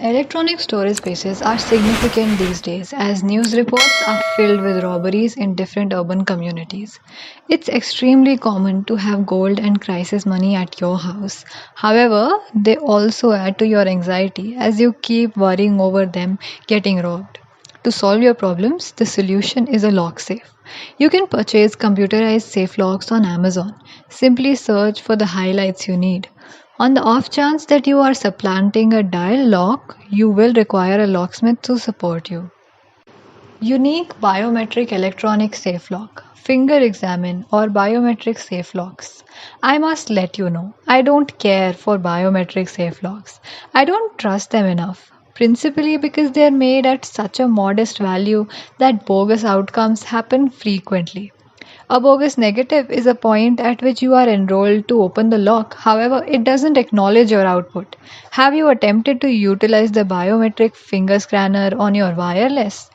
Electronic storage spaces are significant these days as news reports are filled with robberies in different urban communities. It's extremely common to have gold and crisis money at your house. However, they also add to your anxiety as you keep worrying over them getting robbed. To solve your problems, the solution is a lock safe. You can purchase computerized safe locks on Amazon. Simply search for the highlights you need. On the off chance that you are supplanting a dial lock, you will require a locksmith to support you. Unique biometric electronic safe lock, finger examine, or biometric safe locks. I must let you know, I don't care for biometric safe locks. I don't trust them enough, principally because they are made at such a modest value that bogus outcomes happen frequently. A bogus negative is a point at which you are enrolled to open the lock. However, it doesn't acknowledge your output. Have you attempted to utilize the biometric finger scanner on your wireless?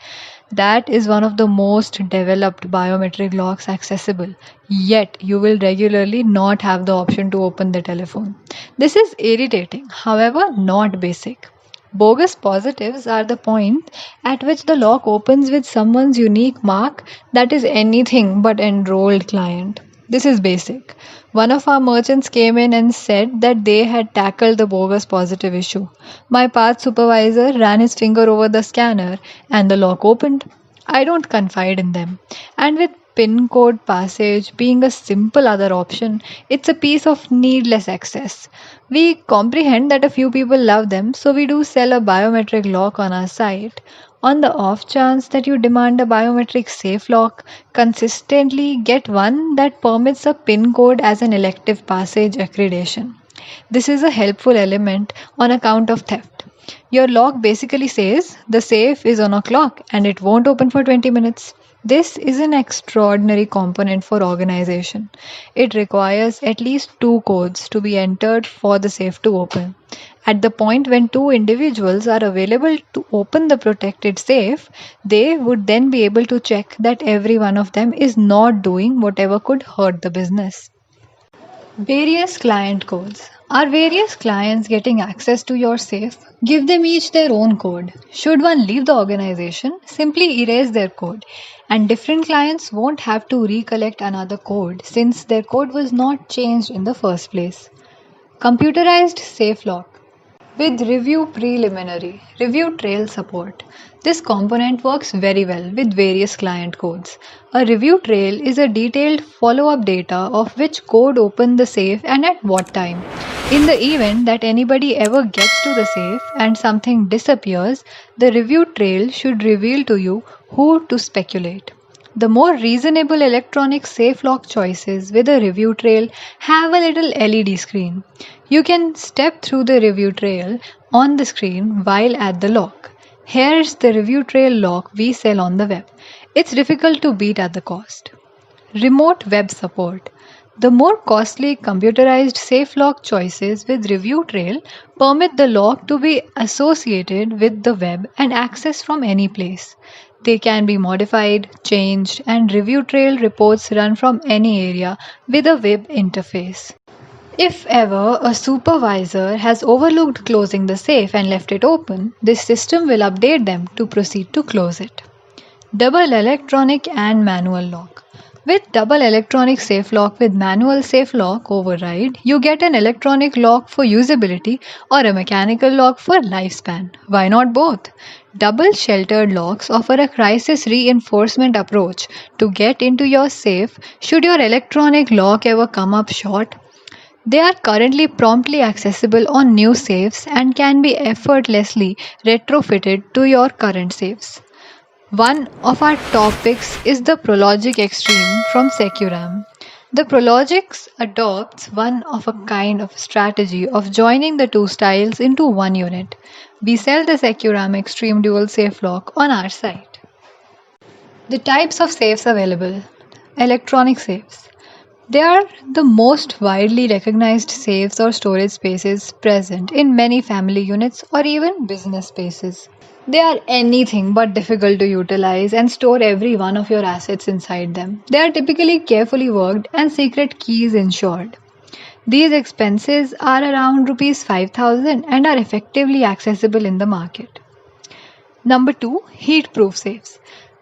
That is one of the most developed biometric locks accessible. Yet, you will regularly not have the option to open the telephone. This is irritating, however, not basic. Bogus positives are the point at which the lock opens with someone's unique mark that is anything but enrolled client. This is basic. One of our merchants came in and said that they had tackled the bogus positive issue. My path supervisor ran his finger over the scanner and the lock opened. I don't confide in them. And with PIN code passage being a simple other option, it's a piece of needless access. We comprehend that a few people love them, so we do sell a biometric lock on our site. On the off chance that you demand a biometric safe lock, consistently get one that permits a PIN code as an elective passage accreditation. This is a helpful element on account of theft. Your lock basically says the safe is on a clock and it won't open for 20 minutes. This is an extraordinary component for organization. It requires at least two codes to be entered for the safe to open. At the point when two individuals are available to open the protected safe, they would then be able to check that every one of them is not doing whatever could hurt the business. Various client codes. Are various clients getting access to your safe? Give them each their own code. Should one leave the organization, simply erase their code. And different clients won't have to recollect another code since their code was not changed in the first place. Computerized safe lock. With review preliminary, review trail support. This component works very well with various client codes. A review trail is a detailed follow-up data of which code opened the safe and at what time. In the event that anybody ever gets to the safe and something disappears, the review trail should reveal to you who to speculate. The more reasonable electronic safe lock choices with a review trail have a little LED screen. You can step through the review trail on the screen while at the lock. Here's the review trail lock we sell on the web. It's difficult to beat at the cost. Remote web support. The more costly computerized safe lock choices with review trail permit the lock to be associated with the web and accessed from any place. They can be modified, changed, and review trail reports run from any area with a web interface. If ever a supervisor has overlooked closing the safe and left it open, this system will update them to proceed to close it. Double electronic and manual lock. With double electronic safe lock with manual safe lock override, you get an electronic lock for usability or a mechanical lock for lifespan. Why not both? Double sheltered locks offer a crisis reinforcement approach to get into your safe should your electronic lock ever come up short. They are currently promptly accessible on new safes and can be effortlessly retrofitted to your current safes. One of our top picks is the Prologic Extreme from Securam. The Prologix adopts one of a kind of strategy of joining the two styles into one unit. We sell the Securam Extreme Dual Safe Lock on our site. The types of safes available. Electronic safes. They are the most widely recognized safes or storage spaces present in many family units or even business spaces. They are anything but difficult to utilize and store every one of your assets inside them. They are typically carefully worked and secret keys ensured. These expenses are around rupees 5000 and are effectively accessible in the market. Number 2, heat-proof safes.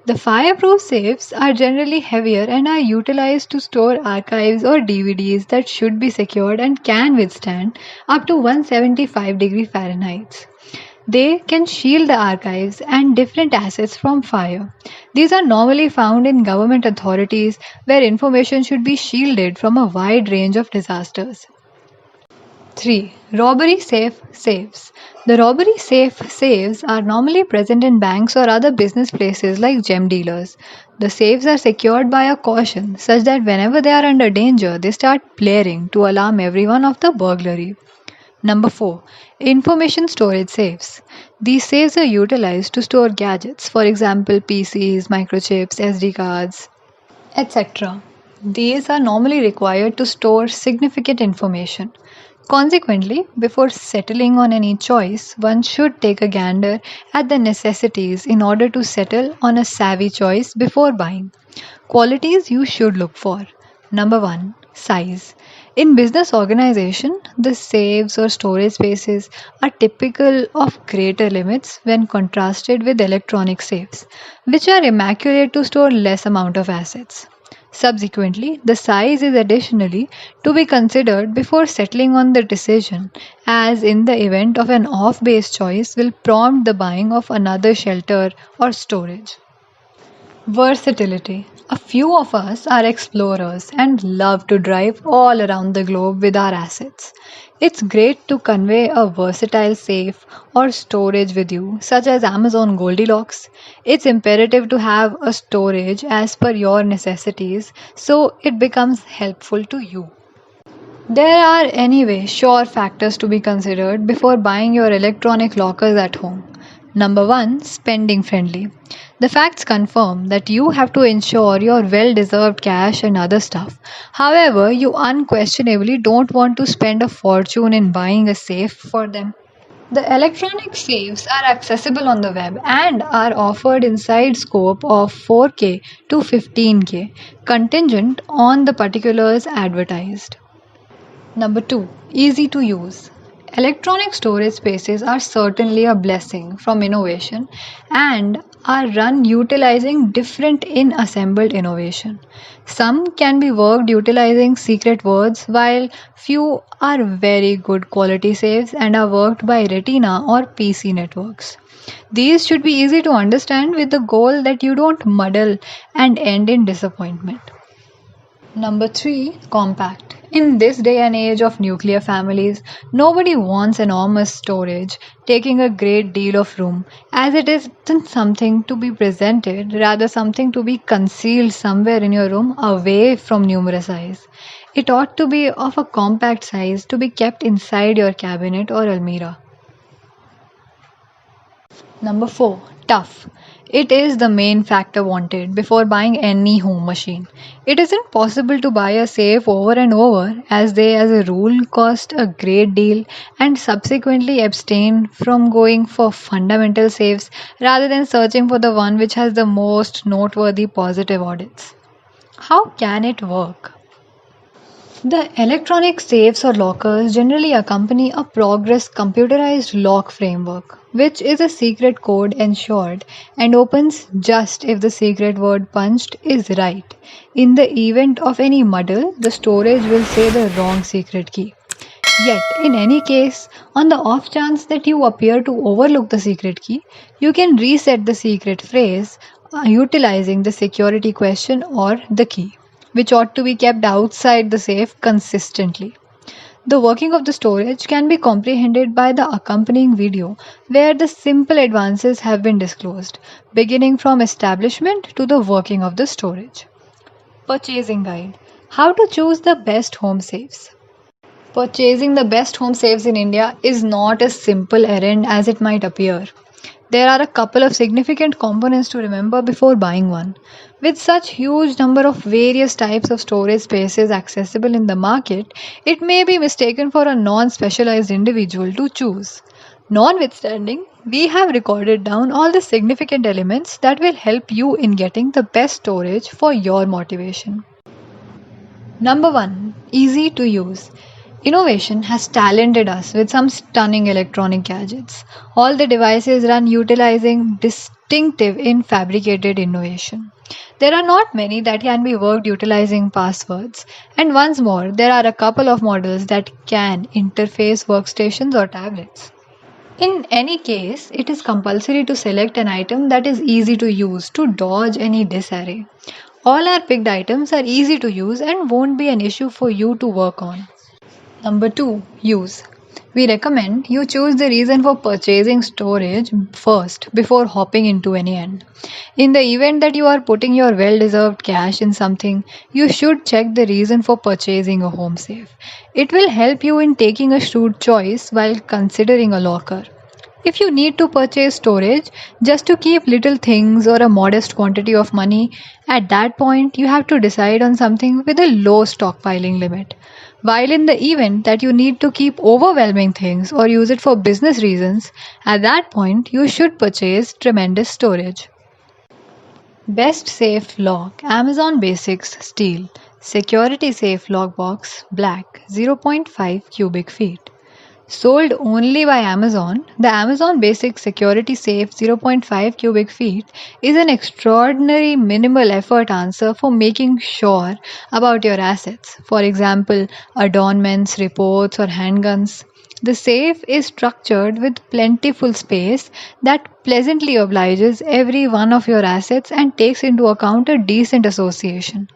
The fireproof safes are generally heavier and are utilized to store archives or DVDs that should be secured and can withstand up to 175 degree Fahrenheit. They can shield the archives and different assets from fire. These are normally found in government authorities where information should be shielded from a wide range of disasters. 3. Robbery safe safes. The robbery safe safes are normally present in banks or other business places like gem dealers. The safes are secured by a caution such that whenever they are under danger, they start blaring to alarm everyone of the burglary. Number 4. Information storage safes. These safes are utilized to store gadgets, for example, PCs, microchips, SD cards, etc. These are normally required to store significant information. Consequently, before settling on any choice, one should take a gander at the necessities in order to settle on a savvy choice before buying. Qualities you should look for. Number 1, size. In business organization, the safes or storage spaces are typical of greater limits when contrasted with electronic safes, which are immaculate to store less amount of assets. Subsequently, the size is additionally to be considered before settling on the decision, as in the event of an off base choice will prompt the buying of another shelter or storage. Versatility. A few of us are explorers and love to drive all around the globe with our assets. It's great to convey a versatile safe or storage with you, such as Amazon Goldilocks. It's imperative to have a storage as per your necessities so it becomes helpful to you. There are anyway sure factors to be considered before buying your electronic lockers at home. Number 1, spending friendly. The facts confirm that you have to ensure your well deserved cash and other stuff. However, you unquestionably don't want to spend a fortune in buying a safe for them. The electronic safes are accessible on the web and are offered inside scope of 4K to 15K, contingent on the particulars advertised. Number 2, easy to use. Electronic storage spaces are certainly a blessing from innovation and are run utilizing different in assembled innovation. Some can be worked utilizing secret words, while few are very good quality safes and are worked by Retina or PC networks. These should be easy to understand with the goal that you don't muddle and end in disappointment. Number 3, compact. In this day and age of nuclear families, nobody wants enormous storage taking a great deal of room, as it isn't something to be presented, rather something to be concealed somewhere in your room away from numerous eyes. It ought to be of a compact size to be kept inside your cabinet or almirah. Number 4, tough. It is the main factor wanted before buying any home machine. It isn't possible to buy a safe over and over, as they, as a rule, cost a great deal and subsequently abstain from going for fundamental safes rather than searching for the one which has the most noteworthy positive audits. How can it work? The electronic safes or lockers generally accompany a Progress computerized lock framework, which is a secret code ensured and opens just if the secret word punched is right. In the event of any muddle, the storage will say the wrong secret key. Yet, in any case, on the off chance that you appear to overlook the secret key, you can reset the secret phrase utilizing the security question or the key, which ought to be kept outside the safe consistently. The working of the storage can be comprehended by the accompanying video, where the simple advances have been disclosed, beginning from establishment to the working of the storage. Purchasing guide. How to choose the best home safes. Purchasing the best home safes in India is not a simple errand as it might appear. There are a couple of significant components to remember before buying one. With such huge number of various types of storage spaces accessible in the market, it may be mistaken for a non-specialized individual to choose. Notwithstanding, we have recorded down all the significant elements that will help you in getting the best storage for your motivation. Number 1, easy to use. Innovation has talented us with some stunning electronic gadgets. All the devices run utilizing distinctive in fabricated innovation. There are not many that can be worked utilizing passwords, and once more, there are a couple of models that can interface workstations or tablets. In any case, it is compulsory to select an item that is easy to use to dodge any disarray. All our picked items are easy to use and won't be an issue for you to work on. Number 2. Use. We recommend you choose the reason for purchasing storage first before hopping into any end. In the event that you are putting your well deserved cash in something, you should check the reason for purchasing a home safe. It will help you in taking a shrewd choice while considering a locker. If you need to purchase storage just to keep little things or a modest quantity of money, at that point you have to decide on something with a low stockpiling limit. While in the event that you need to keep overwhelming things or use it for business reasons, at that point you should purchase tremendous storage. Best Safe Lock Amazon Basics Steel Security Safe Lock Box Black 0.5 cubic feet. Sold only by Amazon, the Amazon Basic Security Safe zero point 0.5 cubic feet is an extraordinary minimal effort answer for making sure about your assets. For example, adornments, reports, or handguns. The safe is structured with plentiful space that pleasantly obliges every one of your assets and takes into account a decent association.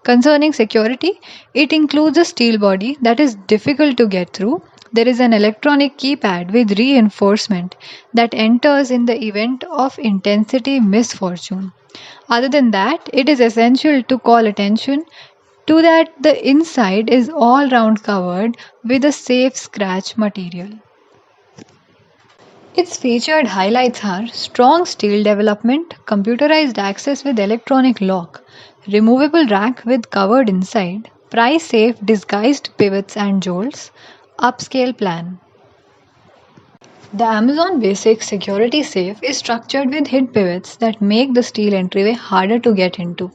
Concerning security, it includes a steel body that is difficult to get through. There is an electronic keypad with reinforcement that enters in the event of intensity misfortune. Other than that, it is essential to call attention to that the inside is all round covered with a safe scratch material. Its featured highlights are strong steel development, computerized access with electronic lock, removable rack with covered inside, price safe disguised pivots and jolts, upscale plan. The Amazon Basic Security Safe is structured with hid pivots that make the steel entryway harder to get into.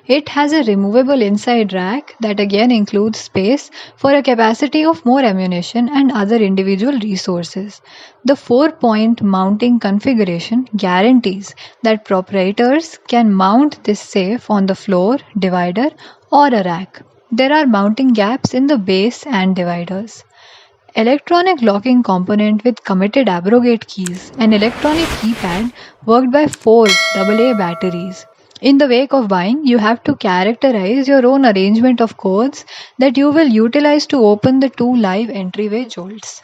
It has a removable inside rack that again includes space for a capacity of more ammunition and other individual resources. The 4-point mounting configuration guarantees that proprietors can mount this safe on the floor, divider, or a rack. There are mounting gaps in the base and dividers. Electronic locking component with committed abrogate keys, an electronic keypad worked by four AA batteries. In the wake of buying, you have to characterize your own arrangement of codes that you will utilize to open the two live entryway jolts.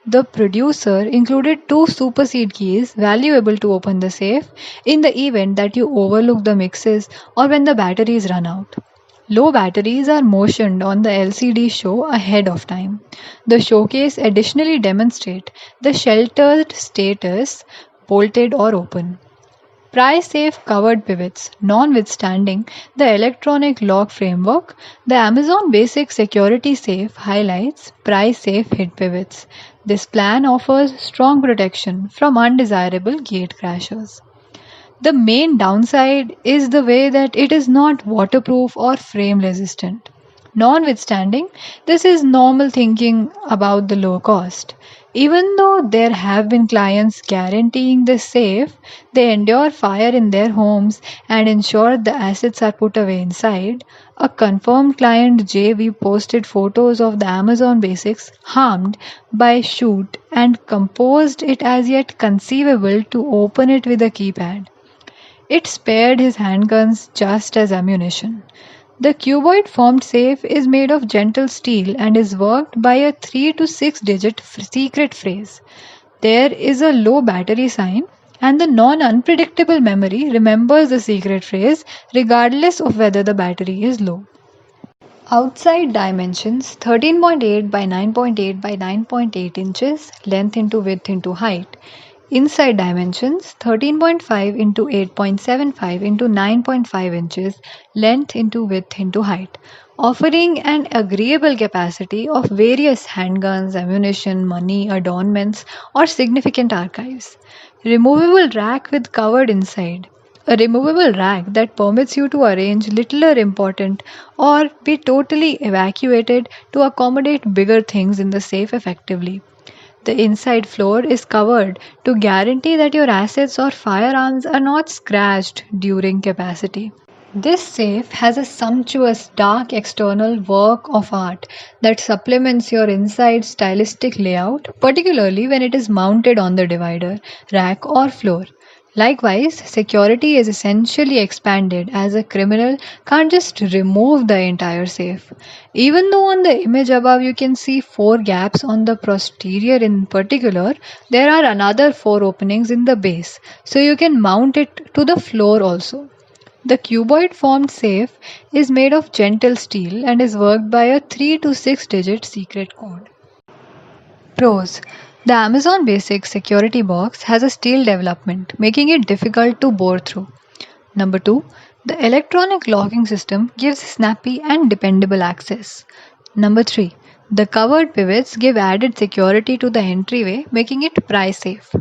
The producer included two supersede keys valuable to open the safe in the event that you overlook the mixes or when the batteries run out. Low batteries are motioned on the LCD show ahead of time. The showcase additionally demonstrate the sheltered status bolted or open. Price safe covered pivots. Notwithstanding the electronic lock framework, the Amazon Basic Security Safe highlights price safe hid pivots. This plan offers strong protection from undesirable gate crashers. The main downside is the way that it is not waterproof or frame resistant. Notwithstanding, this is normal thinking about the low cost. Even though there have been clients guaranteeing the safe, they endure fire in their homes and ensure the assets are put away inside. A confirmed client JV posted photos of the Amazon Basics harmed by shoot and composed it as yet conceivable to open it with a keypad. It spared his handguns just as ammunition. The cuboid formed safe is made of gentle steel and is worked by a 3 to 6 digit secret phrase. There is a low battery sign, and the non unpredictable memory remembers the secret phrase regardless of whether the battery is low. Outside dimensions 13.8 by 9.8 by 9.8 inches, length into width into height. Inside dimensions 13.5 into 8.75 into 9.5 inches, length into width into height, offering an agreeable capacity of various handguns, ammunition, money, adornments, or significant archives. Removable rack with covered inside. A removable rack that permits you to arrange littler important or be totally evacuated to accommodate bigger things in the safe effectively. The inside floor is covered to guarantee that your assets or firearms are not scratched during capacity. This safe has a sumptuous dark external work of art that supplements your inside stylistic layout, particularly when it is mounted on the divider, rack, or floor. Likewise, security is essentially expanded as a criminal can't just remove the entire safe. Even though on the image above you can see four gaps on the posterior in particular, there are another four openings in the base, so you can mount it to the floor also. The cuboid formed safe is made of gentle steel and is worked by a 3 to 6 digit secret code. Pros: the Amazon Basics security box has a steel development, making it difficult to bore through. Number 2, the electronic locking system gives snappy and dependable access. Number 3, the covered pivots give added security to the entryway, making it price safe.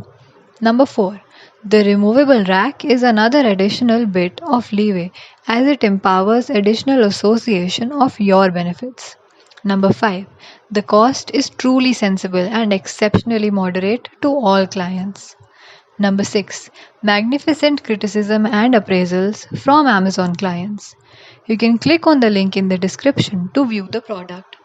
Number 4, the removable rack is another additional bit of leeway as it empowers additional association of your benefits. Number 5, the cost is truly sensible and exceptionally moderate to all clients. Number 6, magnificent criticism and appraisals from Amazon clients. You can click on the link in the description to view the product.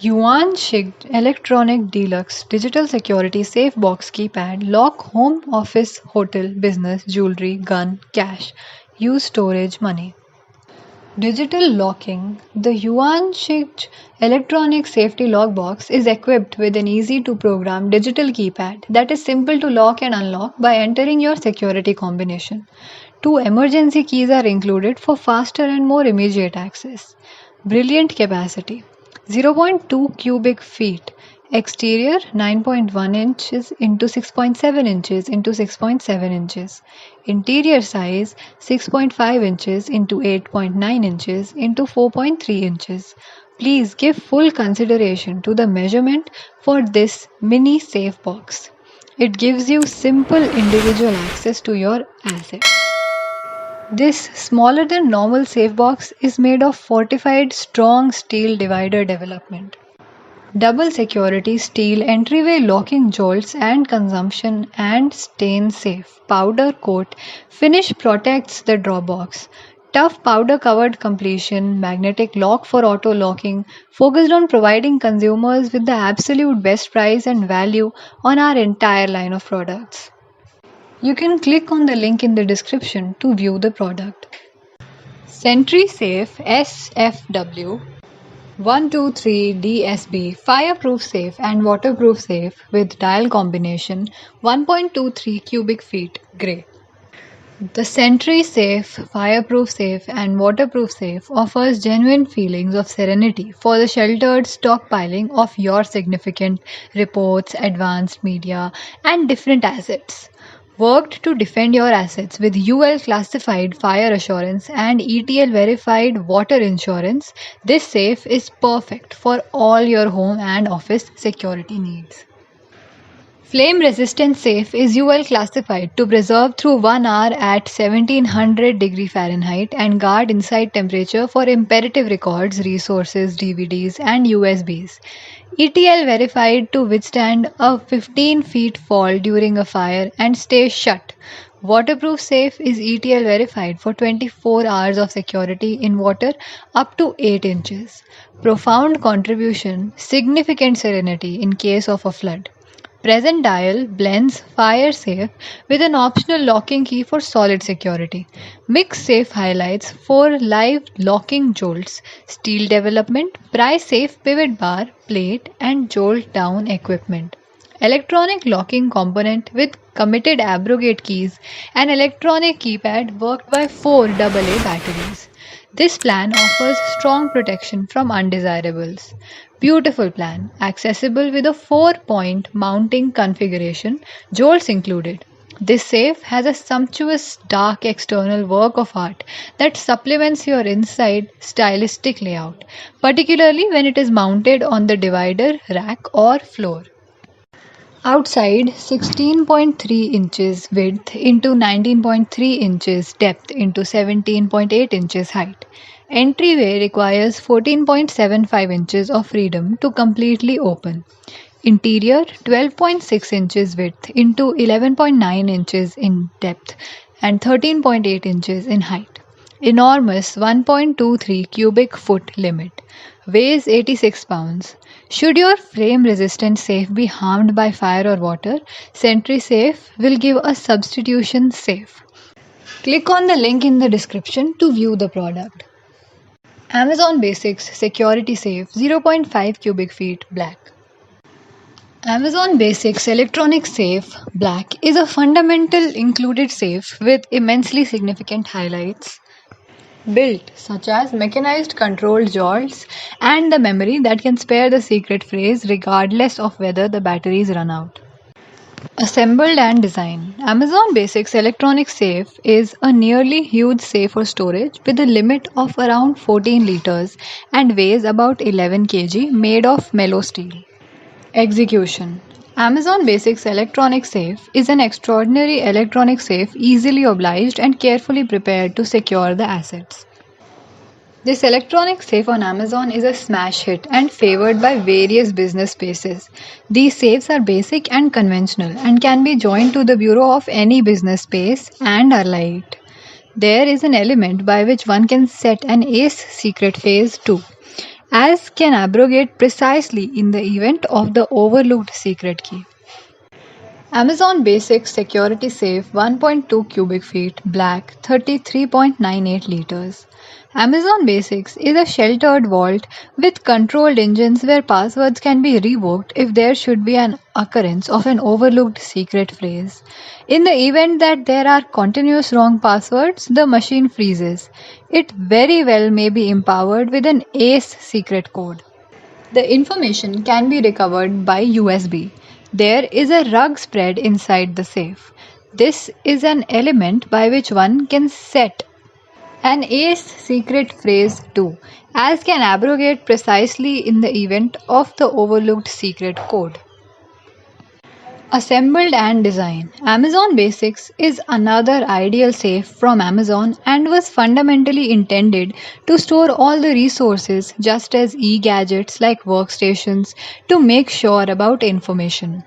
Yuan Shig Electronic Deluxe Digital Security Safe Box Keypad Lock Home Office Hotel Business Jewelry Gun Cash Use Storage Money. Digital locking. The Yuan Shig Electronic Safety Lock Box is equipped with an easy to program digital keypad that is simple to lock and unlock by entering your security combination. Two emergency keys are included for faster and more immediate access. Brilliant capacity. 0.2 cubic feet. Exterior 9.1 inches into 6.7 inches into 6.7 inches. Interior size 6.5 inches into 8.9 inches into 4.3 inches. Please give full consideration to the measurement for this mini safe box. It gives you simple individual access to your assets. This smaller than normal safe box is made of fortified strong steel divider development. Double security steel entryway locking jolts and consumption and stain safe. Powder coat finish protects the drop box. Tough powder covered completion, magnetic lock for auto locking, focused on providing consumers with the absolute best price and value on our entire line of products. You can click on the link in the description to view the product. Sentry Safe SFW 123 DSB fireproof safe and waterproof safe with dial combination 1.23 cubic feet gray. The Sentry Safe fireproof safe and waterproof safe offers genuine feelings of serenity for the sheltered stockpiling of your significant reports, advanced media, and different assets. Worked to defend your assets with UL classified fire assurance and ETL verified water insurance, this safe is perfect for all your home and office security needs. Flame resistant safe is UL classified to preserve through 1 hour at 1700 Fahrenheit and guard inside temperature for imperative records, resources, DVDs, and USBs. ETL verified to withstand a 15 feet fall during a fire and stay shut. Waterproof safe is ETL verified for 24 hours of security in water up to 8 inches. Profound contribution, significant serenity in case of a flood. Present dial blends fire safe with an optional locking key for solid security. Mix safe highlights for live locking jolts, steel development, price safe pivot bar, plate, and jolt down equipment. Electronic locking component with committed abrogate keys and electronic keypad worked by 4 AA batteries. This plan offers strong protection from undesirables. Beautiful plan, accessible with a 4-point mounting configuration, jolts included. This safe has a sumptuous dark external work of art that supplements your inside stylistic layout, particularly when it is mounted on the divider, rack, or floor. Outside 16.3 inches width into 19.3 inches depth into 17.8 inches height. Entryway requires 14.75 inches of freedom to completely open. Interior 12.6 inches width into 11.9 inches in depth and 13.8 inches in height. Enormous 1.23 cubic foot limit. Weighs 86 pounds. Should your flame resistant safe be harmed by fire or water, Sentry Safe will give a substitution safe. Click on the link in the description to view the product. Amazon Basics Security Safe 0.5 cubic feet black. Amazon Basics Electronic Safe Black is a fundamental included safe with immensely significant highlights built, such as mechanized controlled jolts and the memory that can spare the secret phrase regardless of whether the batteries run out. Assembled and design. Amazon Basics Electronic Safe is a nearly huge safe for storage with a limit of around 14 liters and weighs about 11 kg, made of mellow steel. Execution. Amazon Basics Electronic Safe is an extraordinary electronic safe easily obliged and carefully prepared to secure the assets. This electronic safe on Amazon is a smash hit and favored by various business spaces. These safes are basic and conventional and can be joined to the bureau of any business space and are light. There is an element by which one can set an ACE secret phase too, as can abrogate precisely in the event of the overlooked secret key. Amazon Basics Security Safe 1.2 cubic feet black 33.98 liters. Amazon Basics is a sheltered vault with controlled engines where passwords can be revoked if there should be an occurrence of an overlooked secret phrase. In the event that there are continuous wrong passwords, the machine freezes. It very well may be empowered with an ACE secret code. The information can be recovered by USB. There is a rug spread inside the safe. This is an element by which one can set an ACE secret phrase too, as can abrogate precisely in the event of the overlooked secret code. Assembled and design. Amazon Basics is another ideal safe from Amazon and was fundamentally intended to store all the resources just as e-gadgets like workstations to make sure about information.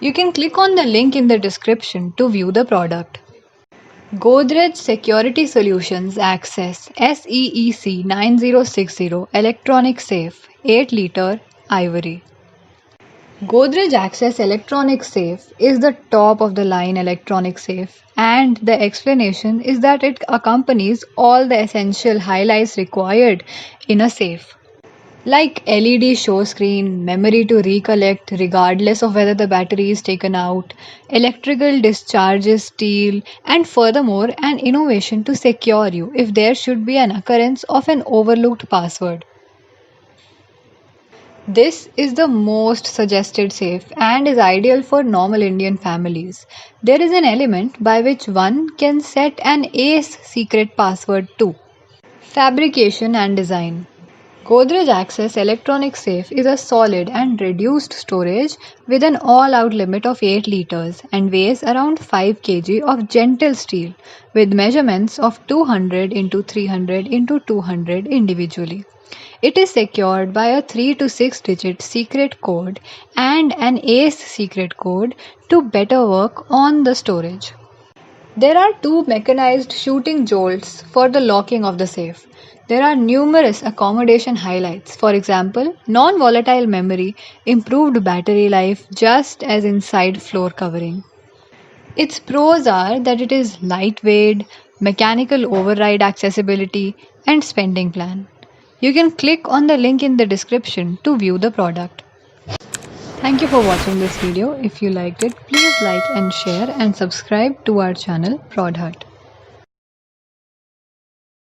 You can click on the link in the description to view the product. Godrej Security Solutions Access SEEC 9060 Electronic Safe 8 liter Ivory. Godrej Access Electronic Safe is the top of the line electronic safe, and the explanation is that it accompanies all the essential highlights required in a safe, like LED show screen, memory to recollect regardless of whether the battery is taken out, electrical discharges steel, and furthermore an innovation to secure you if there should be an occurrence of an overlooked password. This is the most suggested safe and is ideal for normal Indian families. There is an element by which one can set an ACE secret password too. Fabrication and design. Godrej Access Electronic Safe is a solid and reduced storage with an all-out limit of 8 liters and weighs around 5 kg of gentle steel with measurements of 200 into 300 into 200 individually. It is secured by a 3 to 6 digit secret code and an ACE secret code to better work on the storage. There are two mechanized shooting jolts for the locking of the safe. There are numerous accommodation highlights. For example, non-volatile memory, improved battery life just as inside floor covering. Its pros are that it is lightweight, mechanical override accessibility, and spending plan. You can click on the link in the description to view the product. Thank you for watching this video. If you liked it, please like and share and subscribe to our channel Prodhart.